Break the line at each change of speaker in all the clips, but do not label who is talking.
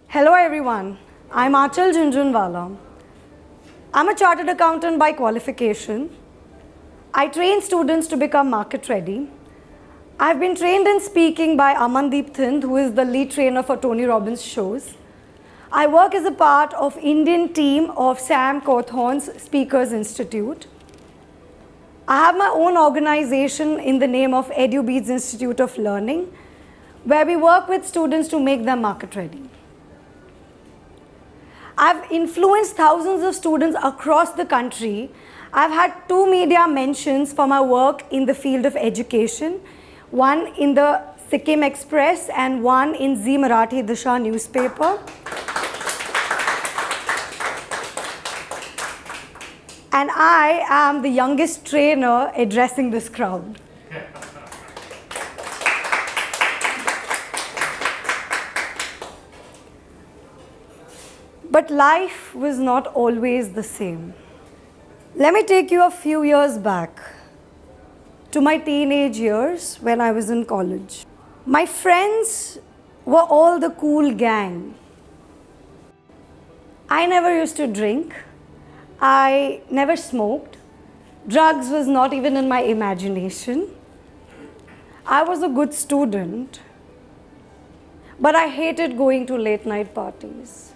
Hello everyone, I'm Achal Junjunwala. I'm a chartered accountant by qualification. I train students to become market ready. I've been trained in speaking by Amandeep Thind, who is the lead trainer for Tony Robbins shows. I work as a part of Indian team of Sam Cawthorn's Speakers Institute. I have my own organization in the name of EduBeats Institute of Learning, where we work with students to make them market ready. I've influenced thousands of students across the country. I've had 2 media mentions for my work in the field of education, one in the Sikkim Express and one in Zee Marathi Disha newspaper. And I am the youngest trainer addressing this crowd. But life was not always the same. Let me take you a few years back to my teenage years when I was in college. My friends were all the cool gang. I never used to drink. I never smoked. Drugs was not even in my imagination. I was a good student, but I hated going to late night parties.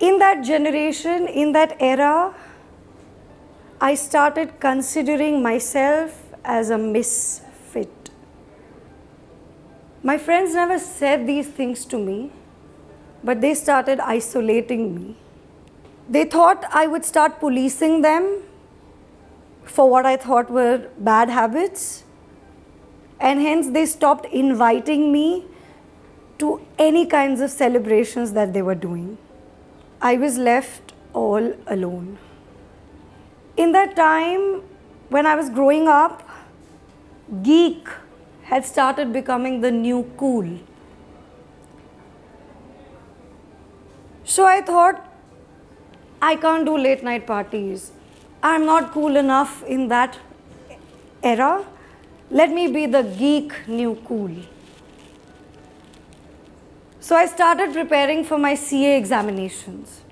In that generation, in that era, I started considering myself as a misfit. My friends never said these things to me, but they started isolating me. They thought I would start policing them for what I thought were bad habits, and hence they stopped inviting me to any kinds of celebrations that they were doing. I was left all alone. In that time, when I was growing up, geek had started becoming the new cool. So I thought, I can't do late night parties. I'm not cool enough in that era. Let me be the geek new cool. So I started preparing for my CA examinations.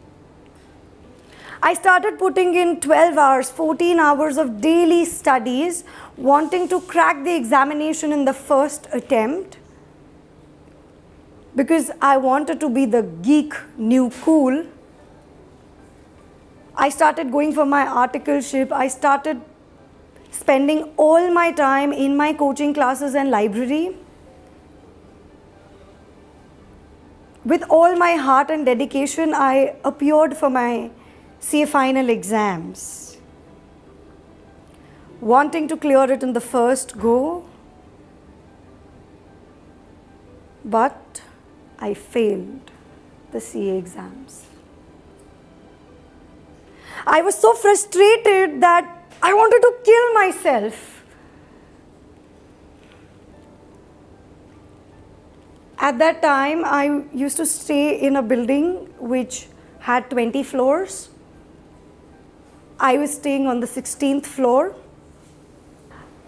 I started putting in 12 hours, 14 hours of daily studies, wanting to crack the examination in the first attempt, because I wanted to be the geek new cool. I started going for my articleship. I started spending all my time in my coaching classes and library. With all my heart and dedication, I appeared for my CA final exams, wanting to clear it in the first go, but I failed the CA exams. I was so frustrated that I wanted to kill myself. At that time, I used to stay in a building which had 20 floors. I was staying on the 16th floor.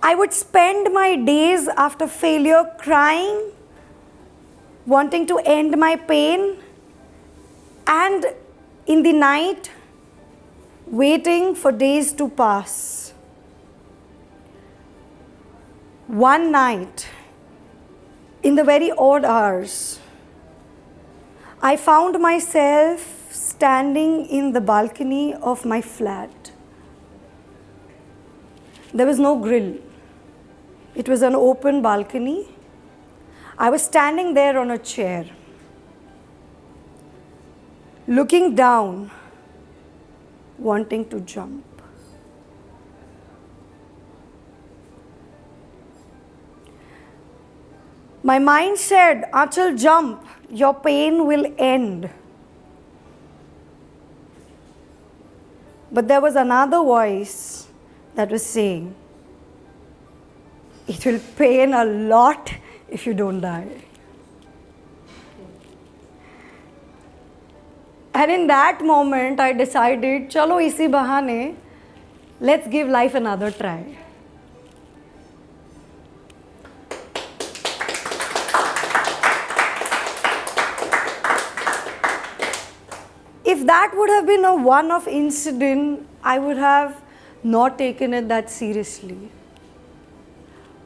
I would spend my days after failure crying, wanting to end my pain, and in the night, waiting for days to pass. One night, in the very odd hours, I found myself standing in the balcony of my flat. There was no grill. It was an open balcony. I was standing there on a chair, looking down, wanting to jump. My mind said, Achal, jump, your pain will end. But there was another voice that was saying, it will pain a lot if you don't die. And in that moment, I decided, chalo isi bahane, let's give life another try. if that would have been a one-off incident, I would have not taken it that seriously.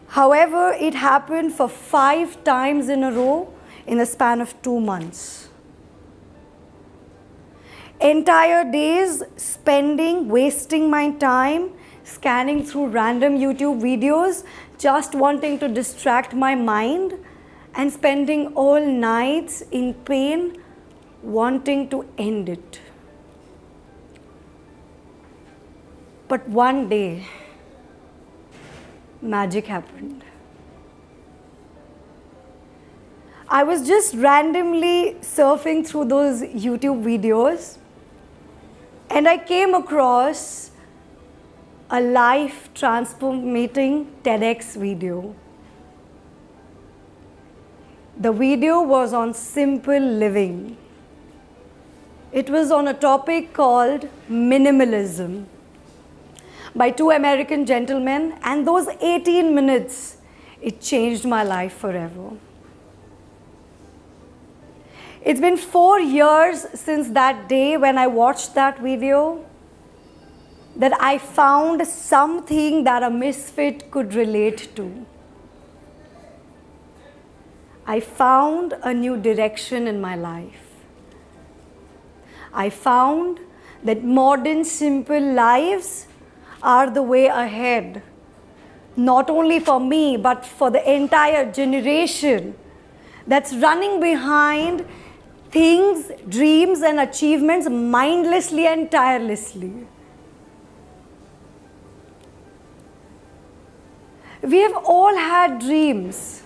However, it happened for 5 times in a row in the span of 2 months. Entire days wasting my time, scanning through random YouTube videos, just wanting to distract my mind, and spending all nights in pain, wanting to end it. But one day, magic happened. I was just randomly surfing through those YouTube videos, and I came across a life transforming TEDx video. The video was on simple living. It was on a topic called minimalism by 2 American gentlemen, and those 18 minutes, it changed my life forever. It's been 4 years since that day when I watched that video that I found something that a misfit could relate to. I found a new direction in my life. I found that modern simple lives are the way ahead, not only for me, but for the entire generation that's running behind things, dreams, and achievements mindlessly and tirelessly. We have all had dreams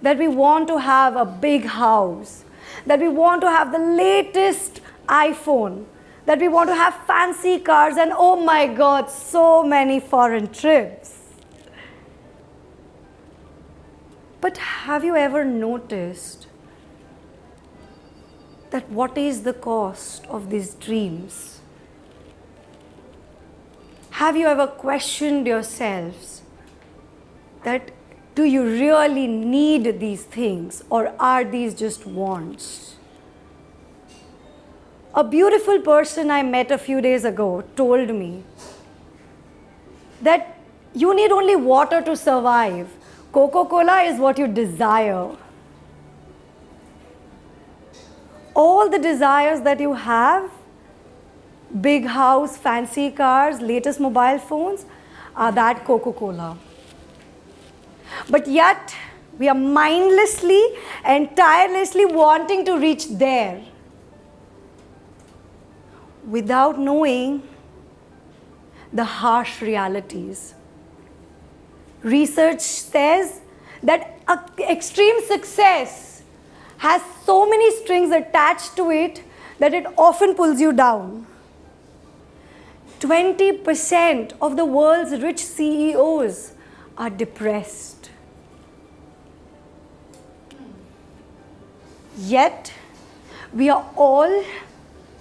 that we want to have a big house, that we want to have the latest iPhone, that we want to have fancy cars, and oh my God, so many foreign trips. But have you ever noticed that what is the cost of these dreams? Have you ever questioned yourselves that do you really need these things, or are these just wants? A beautiful person I met a few days ago told me that you need only water to survive. Coca-Cola is what you desire. All the desires that you have, big house, fancy cars, latest mobile phones, are that Coca-Cola. But yet, we are mindlessly and tirelessly wanting to reach there without knowing the harsh realities. Research says that extreme success has so many strings attached to it that it often pulls you down. 20% of the world's rich CEOs are depressed. Yet, we are all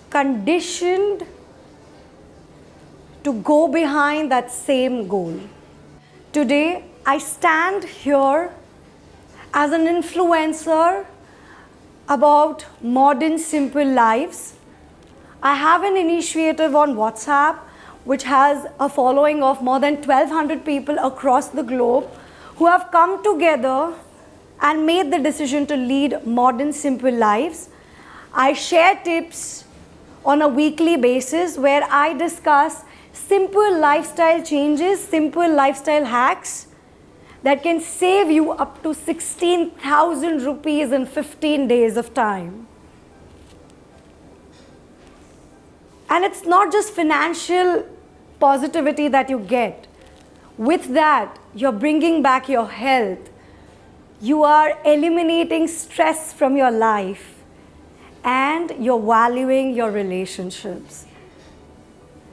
conditioned to go behind that same goal. Today, I stand here as an influencer about modern simple lives. I have an initiative on WhatsApp which has a following of more than 1,200 people across the globe who have come together and made the decision to lead modern simple lives. I share tips on a weekly basis where I discuss simple lifestyle changes, simple lifestyle hacks that can save you up to 16,000 rupees in 15 days of time. And it's not just financial positivity that you get. With that, you're bringing back your health. You are eliminating stress from your life, and you're valuing your relationships.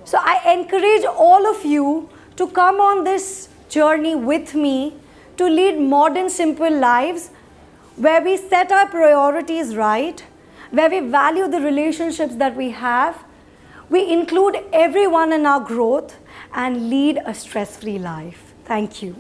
So I encourage all of you to come on this journey with me to lead modern simple lives where we set our priorities right, where we value the relationships that we have, we include everyone in our growth and lead a stress-free life. Thank you.